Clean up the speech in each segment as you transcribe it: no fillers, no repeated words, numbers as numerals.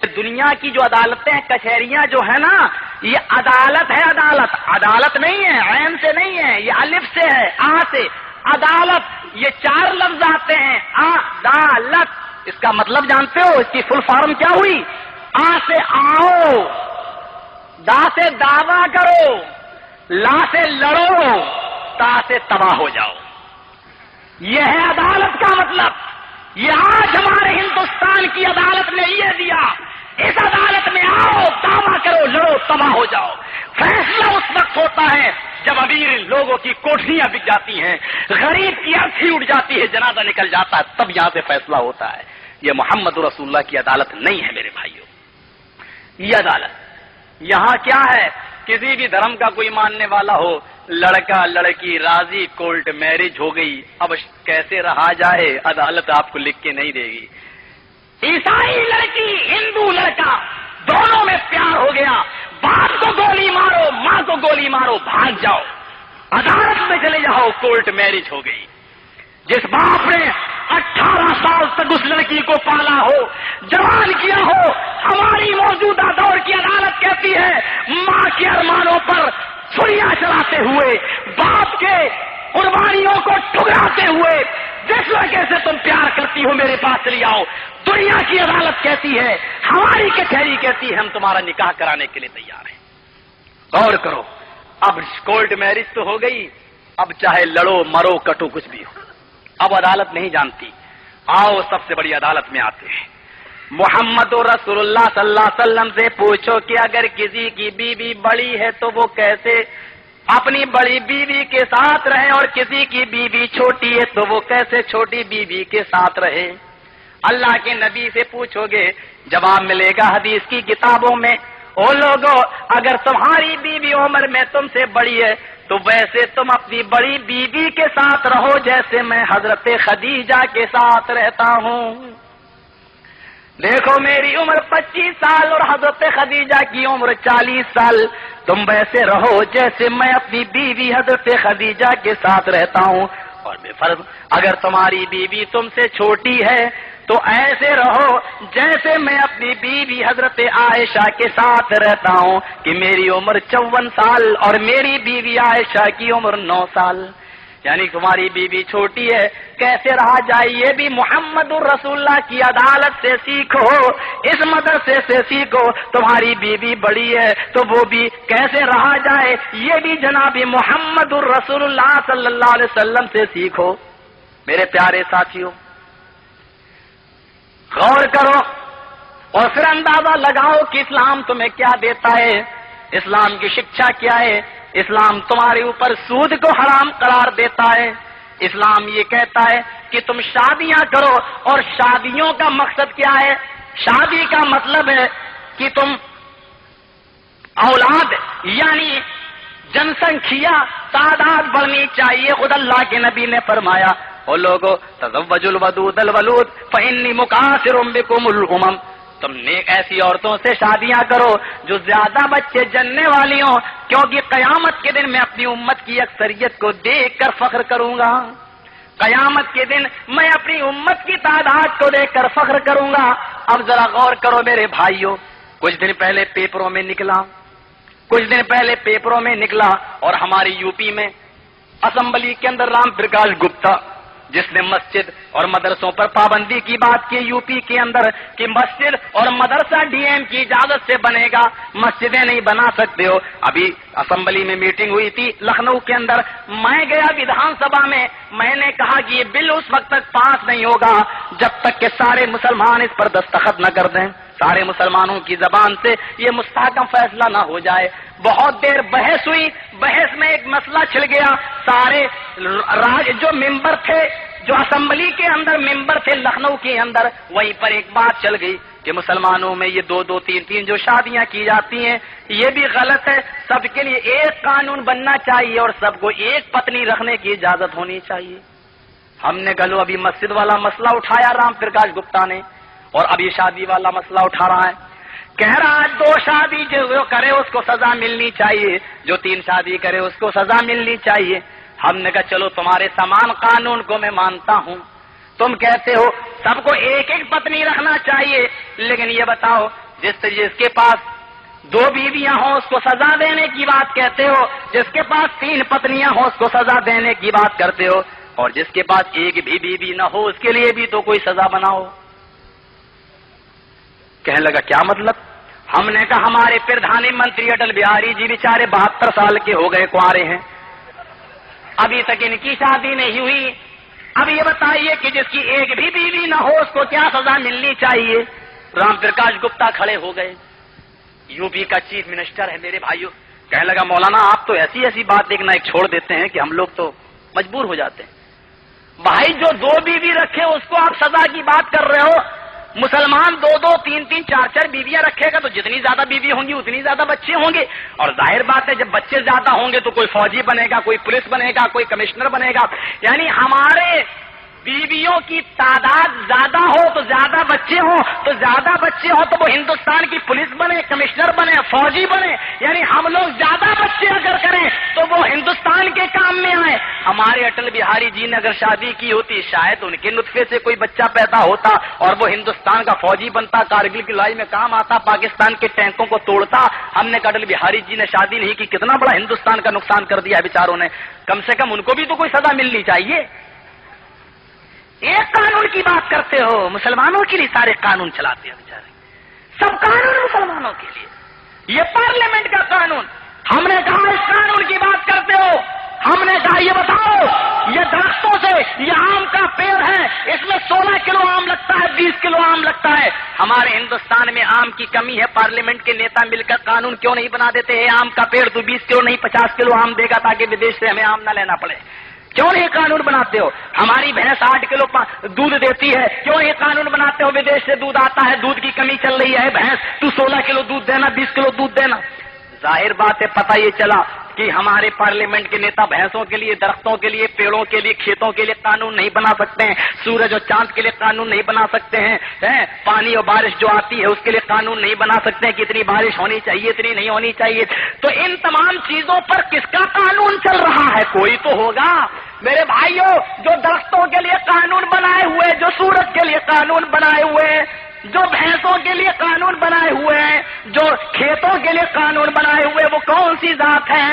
دنیا کی جو عدالتیں ہیں، کچہریاں جو ہے نا، یہ عدالت ہے، عدالت عدالت نہیں ہے، عین سے نہیں ہے، یہ الف سے ہے، آ سے عدالت، یہ 4 لفظ آتے ہیں، عدالت، اس کا مطلب جانتے ہو؟ اس کی فل فارم کیا ہوئی؟ آ سے آؤ، دا سے دعویٰ کرو، لا سے لڑو، تا سے تباہ ہو جاؤ، یہ ہے عدالت کا مطلب۔ یہ آج ہمارے ہندوستان کی عدالت نے یہ دیا، اس عدالت میں آؤ، دعویٰ کرو، لڑو، تباہ ہو جاؤ۔ فیصلہ اس وقت ہوتا ہے جب امیر لوگوں کی کوٹھیاں بک جاتی ہیں، غریب کی ارتھی اٹھ جاتی ہے، جنازہ نکل جاتا ہے، تب یہاں سے فیصلہ ہوتا ہے۔ یہ محمد رسول اللہ کی عدالت نہیں ہے میرے بھائیوں، یہ عدالت یہاں کیا ہے؟ کسی بھی دھرم کا کوئی ماننے والا ہو، لڑکا لڑکی راضی، کورٹ میرج ہو گئی، اب کیسے رہا جائے؟ عدالت آپ کو لکھ کے نہیں دے گی۔ عیسائی لڑکی، ہندو لڑکا، دونوں میں پیار ہو گیا، باپ کو گولی مارو، ماں کو گولی مارو، بھاگ جاؤ، عدالت میں چلے جاؤ، کورٹ میرج ہو گئی۔ جس باپ نے 18 سال تک اس لڑکی کو پالا ہو، جوان کیا ہو، ہماری موجودہ دور کی عدالت کہتی ہے ماں کے ارمانوں پر چھریاں چلاتے ہوئے، باپ کے قربانیوں کو ٹھکراتے ہوئے، جس لڑکے سے تم پیار کرتی ہو میرے پاس چلی آؤ۔ دنیا کی عدالت کہتی ہے، ہماری کچہری کہتی ہے ہم تمہارا نکاح کرانے کے لیے تیار ہیں۔ غور کرو، اب کورٹ میرج تو ہو گئی، اب چاہے لڑو مرو کٹو کچھ بھی ہو، اب عدالت نہیں جانتی۔ آؤ سب سے بڑی عدالت میں آتے ہیں۔ محمد رسول اللہ صلی اللہ علیہ وسلم سے پوچھو کہ اگر کسی کی بیوی بڑی ہے تو وہ کیسے اپنی بڑی بیوی کے ساتھ رہے، اور کسی کی بیوی چھوٹی ہے تو وہ کیسے چھوٹی بیوی کے ساتھ رہے؟ اللہ کے نبی سے پوچھو گے، جواب ملے گا حدیث کی کتابوں میں، او لوگو اگر تمہاری بیوی عمر میں تم سے بڑی ہے تو ویسے تم اپنی بڑی بیوی کے ساتھ رہو جیسے میں حضرت خدیجہ کے ساتھ رہتا ہوں۔ دیکھو میری عمر 25 سال اور حضرت خدیجہ کی عمر 40 سال، تم ویسے رہو جیسے میں اپنی بیوی حضرت خدیجہ کے ساتھ رہتا ہوں، اور بے فرض اگر تمہاری بیوی تم سے چھوٹی ہے تو ایسے رہو جیسے میں اپنی بیوی حضرت عائشہ کے ساتھ رہتا ہوں کہ میری عمر 54 سال اور میری بیوی عائشہ کی عمر 9 سال۔ یعنی تمہاری بیوی چھوٹی ہے، کیسے رہا جائے یہ بھی محمد الرسول اللہ کی عدالت سے سیکھو، اس مدرسے سے سیکھو۔ تمہاری بیوی بڑی ہے تو وہ بھی کیسے رہا جائے یہ بھی جناب محمد الرسول اللہ صلی اللہ علیہ وسلم سے سیکھو۔ میرے پیارے ساتھیوں، غور کرو اور پھر اندازہ لگاؤ کہ اسلام تمہیں کیا دیتا ہے، اسلام کی شکشا کیا ہے۔ اسلام تمہارے اوپر سود کو حرام قرار دیتا ہے۔ اسلام یہ کہتا ہے کہ تم شادیاں کرو، اور شادیوں کا مقصد کیا ہے؟ شادی کا مطلب ہے کہ تم اولاد یعنی جن سنکھیا تعداد بڑھنی چاہیے۔ خود اللہ کے نبی نے فرمایا او لوگو تزوجوا الودود الولود فانی مکاثر بکم الامم، تم نیک ایسی عورتوں سے شادیاں کرو جو زیادہ بچے جننے والی ہوں، کیونکہ قیامت کے دن میں اپنی امت کی اکثریت کو دیکھ کر فخر کروں گا۔ قیامت کے دن میں اپنی امت کی تعداد کو دیکھ کر فخر کروں گا۔ اب ذرا غور کرو میرے بھائیوں، کچھ دن پہلے پیپروں میں نکلا اور ہماری یو پی میں اسمبلی کے اندر رام پرکاش گپتا جس نے مسجد اور مدرسوں پر پابندی کی بات کی یو پی کے اندر کہ مسجد اور مدرسہ ڈی ایم کی اجازت سے بنے گا، مسجدیں نہیں بنا سکتے ہو۔ ابھی اسمبلی میں میٹنگ ہوئی تھی لکھنؤ کے اندر، میں گیا ویدھان سبھا میں نے کہا کہ یہ بل اس وقت تک پاس نہیں ہوگا جب تک کہ سارے مسلمان اس پر دستخط نہ کر دیں، سارے مسلمانوں کی زبان سے یہ مستحکم فیصلہ نہ ہو جائے۔ بہت دیر بحث ہوئی، بحث میں ایک مسئلہ چھڑ گیا، سارے جو ممبر تھے، جو اسمبلی کے اندر ممبر تھے لکھنؤ کے اندر، وہیں پر ایک بات چل گئی کہ مسلمانوں میں یہ 2-2 3-3 جو شادیاں کی جاتی ہیں یہ بھی غلط ہے، سب کے لیے ایک قانون بننا چاہیے اور سب کو ایک پتنی رکھنے کی اجازت ہونی چاہیے۔ ہم نے کہا ابھی مسجد والا مسئلہ اٹھایا رام پرکاش گپتا نے، اور ابھی شادی والا مسئلہ اٹھا رہا ہے، کہہ رہا ہے 2 شادی جو کرے اس کو سزا ملنی چاہیے، جو 3 شادی کرے اس کو سزا ملنی چاہیے۔ ہم نے کہا چلو تمہارے سامان قانون کو میں مانتا ہوں، تم کہتے ہو سب کو ایک ایک پتنی رکھنا چاہیے، لیکن یہ بتاؤ جس کے پاس 2 بیویاں ہوں اس کو سزا دینے کی بات کہتے ہو، جس کے پاس 3 پتنیاں ہوں اس کو سزا دینے کی بات کرتے ہو، اور جس کے پاس ایک بھی بیوی نہ ہو اس کے لیے بھی تو کوئی سزا بناؤ۔ کہنے لگا کیا مطلب؟ ہم نے کہا ہمارے پردھان منتری اٹل بہاری جی بیچارے 72 سال کے ہو گئے، کنوارے ہیں، ابھی تک ان کی شادی نہیں ہوئی، اب یہ بتائیے کہ جس کی ایک بھی بیوی نہ ہو اس کو کیا سزا ملنی چاہیے؟ رام پرکاش گپتا کھڑے ہو گئے، یو پی کا چیف منسٹر ہے میرے بھائیوں، کہنے لگا مولانا آپ تو ایسی بات ایک نہ ایک چھوڑ دیتے ہیں کہ ہم لوگ تو مجبور ہو جاتے ہیں۔ بھائی جو 2 بیوی رکھے اس کو آپ سزا کی بات کر رہے ہو، مسلمان 2 3 4 بیویاں رکھے گا تو جتنی زیادہ بیوی ہوں گی اتنی زیادہ بچے ہوں گے، اور ظاہر بات ہے جب بچے زیادہ ہوں گے تو کوئی فوجی بنے گا، کوئی پولیس بنے گا، کوئی کمشنر بنے گا، یعنی ہمارے بیویوں کی تعداد زیادہ ہو تو زیادہ بچے ہوں، تو زیادہ بچے ہوں تو وہ ہندوستان کی پولیس بنے، کمشنر بنے، فوجی بنے، یعنی ہم لوگ زیادہ بچے اگر کریں تو وہ ہندوستان کے کام میں آئے۔ ہمارے اٹل بہاری جی نے اگر شادی کی ہوتی شاید ان کے نطفے سے کوئی بچہ پیدا ہوتا اور وہ ہندوستان کا فوجی بنتا، کارگل کی لڑائی میں کام آتا، پاکستان کے ٹینکوں کو توڑتا۔ ہم نے کہا اٹل بہاری جی نے شادی نہیں کی، کتنا بڑا ہندوستان کا نقصان کر دیا بیچاروں نے، کم سے کم ان کو بھی تو کوئی سزا ملنی چاہیے۔ ایک قانون کی بات کرتے ہو، مسلمانوں کے لیے سارے قانون چلاتے ہیں بیچارے، سب قانون مسلمانوں کے لیے، یہ پارلیمنٹ کا قانون۔ ہم نے کہا اس قانون کی بات کرتے ہو، ہم نے کہا یہ بتاؤ یہ درختوں سے یہ آم کا پیڑ ہے، اس میں 16 کلو آم لگتا ہے، 20 کلو آم لگتا ہے، ہمارے ہندوستان میں آم کی کمی ہے، پارلیمنٹ کے نیتا مل کر قانون کیوں نہیں بنا دیتے ہیں آم کا پیڑ تو 20 کلو نہیں 50 کلو آم دے گا تاکہ ودیش سے ہمیں آم نہ لینا پڑے؟ کیوں نہیں قانون بناتے ہو؟ ہماری بھینس 8 کلو دودھ دیتی ہے، کیوں نہیں قانون بناتے ہو؟ ودیش سے دودھ آتا ہے، دودھ کی کمی چل رہی ہے، بھینس تو 16 کلو دودھ دینا، 20 کلو دودھ دینا۔ ظاہر بات ہے پتہ یہ چلا کہ ہمارے پارلیمنٹ کے نیتا بھینسوں کے لیے، درختوں کے لیے، پیڑوں کے لیے، کھیتوں کے لیے قانون نہیں بنا سکتے ہیں، سورج اور چاند کے لیے قانون نہیں بنا سکتے ہیں، پانی اور بارش جو آتی ہے اس کے لیے قانون نہیں بنا سکتے ہیں کہ اتنی بارش ہونی چاہیے، اتنی نہیں ہونی چاہیے۔ تو ان تمام چیزوں پر کس کا قانون چل رہا ہے؟ کوئی تو ہوگا میرے بھائیوں، جو درختوں کے لیے قانون بنائے ہوئے، جو سورج کے لیے قانون بنائے ہوئے، جو بھینسوں کے لیے قانون بنائے ہوئے ہیں، جو کھیتوں کے لیے قانون بنائے ہوئے، وہ کون سی ذات ہے؟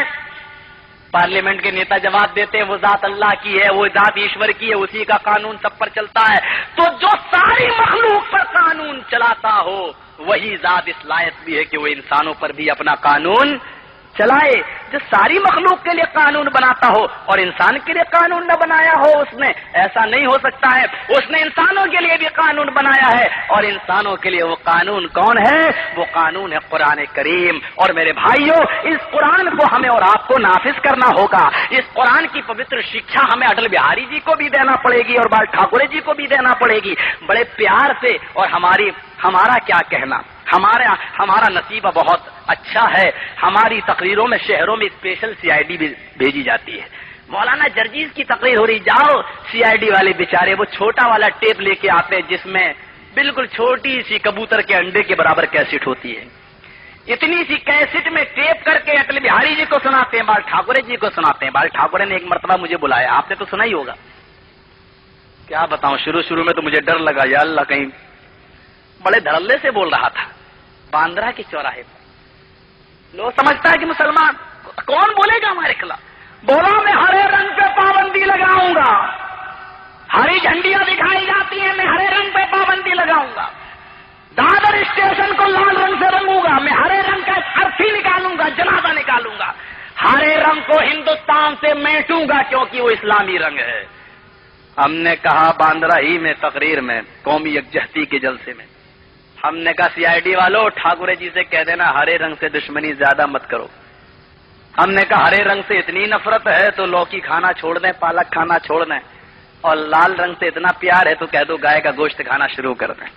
پارلیمنٹ کے نیتا جواب دیتے ہیں وہ ذات اللہ کی ہے، وہ ذات ایشور کی ہے، اسی کا قانون سب پر چلتا ہے۔ تو جو ساری مخلوق پر قانون چلاتا ہو وہی ذات اس لائق بھی ہے کہ وہ انسانوں پر بھی اپنا قانون چلائے۔ جو ساری مخلوق کے لیے قانون بناتا ہو اور انسان کے لیے قانون نہ بنایا ہو اس نے، ایسا نہیں ہو سکتا ہے۔ اس نے انسانوں کے لیے بھی قانون بنایا ہے، اور انسانوں کے لیے وہ قانون کون ہے؟ وہ قانون ہے قرآن کریم۔ اور میرے بھائیوں، اس قرآن کو ہمیں اور آپ کو نافذ کرنا ہوگا۔ اس قرآن کی پوتر شکشا ہمیں اٹل بہاری جی کو بھی دینا پڑے گی اور بال ٹھاکرے جی کو بھی دینا پڑے گی، بڑے پیار سے۔ اور ہمارا کیا کہنا، ہمارا نصیبہ بہت اچھا ہے، ہماری تقریروں میں شہروں میں اسپیشل CID بھی بھیجی جاتی ہے۔ مولانا جرجیز کی تقریر ہو رہی، جاؤ CID والے بیچارے وہ چھوٹا والا ٹیپ لے کے آتے ہیں جس میں بالکل چھوٹی سی کبوتر کے انڈے کے برابر کیسٹ ہوتی ہے، اتنی سی کیسٹ میں ٹیپ کر کے اٹل بہاری جی کو سناتے ہیں، بال ٹھاکرے جی کو سناتے ہیں۔ بال ٹھاکرے نے ایک مرتبہ مجھے بلایا، آپ نے تو سنا ہی ہوگا، کیا بتاؤں، شروع میں تو مجھے ڈر لگا، یا اللہ کہیں، بڑے دھڑلے سے بول رہا تھا باندرا کے چوراہے پر۔ لوگ سمجھتا ہے کہ مسلمان کون بولے گا ہمارے خلاف؟ بولا میں ہرے رنگ پہ پابندی لگاؤں گا، ہری جھنڈیاں دکھائی جاتی ہیں، میں ہرے رنگ پہ پابندی لگاؤں گا، دادر اسٹیشن کو لال رنگ سے رنگوں گا، میں ہرے رنگ کا ارتھی نکالوں گا، جنازہ نکالوں گا، ہرے رنگ کو ہندوستان سے میٹوں گا کیونکہ وہ اسلامی رنگ ہے۔ ہم نے کہا باندرا ہی میں تقریر میں قومی یکجہتی کے جلسے میں، ہم نے کہا CID والوں ٹھاکرے جی سے کہہ دینا ہرے رنگ سے دشمنی زیادہ مت کرو۔ ہم نے کہا ہرے رنگ سے اتنی نفرت ہے تو لوکی کھانا چھوڑ دیں، پالک کھانا چھوڑ دیں، اور لال رنگ سے اتنا پیار ہے تو کہہ دو گائے کا گوشت کھانا شروع کر دیں۔